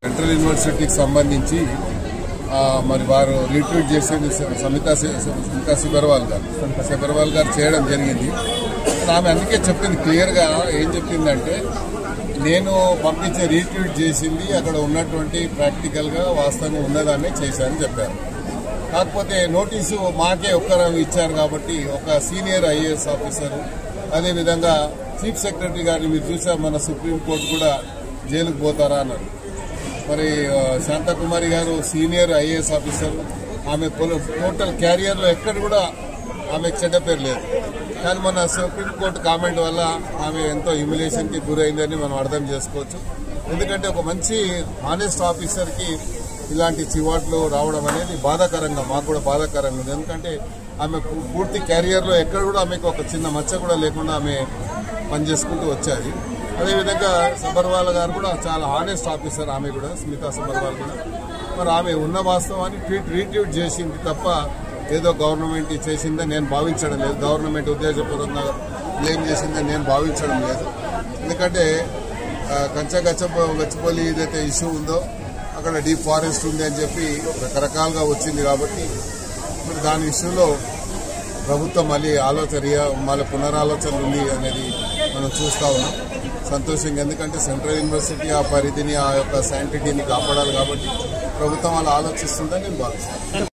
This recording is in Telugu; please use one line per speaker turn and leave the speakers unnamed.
సెంట్రల్ యూనివర్సిటీకి సంబంధించి మరి వారు రీట్వీట్ చేసేది సమితా సిబర్వాల్ గారు చేయడం జరిగింది. ఆమె అందుకే చెప్పింది క్లియర్గా ఏం చెప్పిందంటే, నేను పంపించే రీట్వీట్ చేసింది అక్కడ ఉన్నటువంటి ప్రాక్టికల్గా వాస్తవంగా ఉన్నదాన్ని చేశానని చెప్పారు. కాకపోతే నోటీసు మాకే ఒక్కరు ఇచ్చారు కాబట్టి ఒక సీనియర్ ఐఏఎస్ ఆఫీసరు, అదేవిధంగా చీఫ్ సెక్రటరీ గారిని మీరు చూసారు, మన సుప్రీంకోర్టు కూడా జైలుకు పోతారా అన్నారు. మరి శాంతకుమారి గారు సీనియర్ ఐఏఎస్ ఆఫీసర్, ఆమె టోటల్ క్యారియర్లో ఎక్కడ కూడా ఆమెకు చెడ్డ పేరు లేదు. కానీ మన సుప్రీంకోర్టు కామెంట్ వల్ల ఆమె ఎంతో హ్యూమిలేషన్కి గురైందని మనం అర్థం చేసుకోవచ్చు. ఎందుకంటే ఒక మంచి హానెస్ట్ ఆఫీసర్కి ఇలాంటి చివాట్లు రావడం అనేది బాధాకరంగా, మాకు కూడా బాధాకరంగా ఉంది. ఎందుకంటే ఆమె పూర్తి క్యారియర్లో ఎక్కడ కూడా ఆమెకు ఒక చిన్న మచ్చ కూడా లేకుండా ఆమె పనిచేసుకుంటూ వచ్చాది. అదేవిధంగా సబర్వాల్ గారు కూడా చాలా హానెస్ట్ ఆఫీసర్, ఆమె కూడా స్మితా సబర్వాల్ కూడా. మరి ఆమె ఉన్న వాస్తవాన్ని రీట్వీట్ చేసింది తప్ప ఏదో గవర్నమెంట్ చేసిందని నేను భావించడం లేదు, గవర్నమెంట్ ఉద్దేశపూర్వకంగా బ్లేమ్ చేసిందని నేను భావించడం లేదు. ఎందుకంటే గచ్చిబౌలి ఏదైతే ఇష్యూ ఉందో అక్కడ డీప్ ఫారెస్ట్ ఉంది అని చెప్పి రకరకాలుగా వచ్చింది కాబట్టి మరి దాని ఇష్యూలో ప్రభుత్వం మళ్ళీ పునరాలోచన ఉంది అనేది మనం చూస్తా ఉన్నాం. సంతోషంగా, ఎందుకంటే సెంట్రల్ యూనివర్సిటీ ఆ పరిధిని, ఆ యొక్క శాంటిటీని కాపాడాలి కాబట్టి ప్రభుత్వం అలా ఆలోచిస్తుందని నేను భావిస్తాను.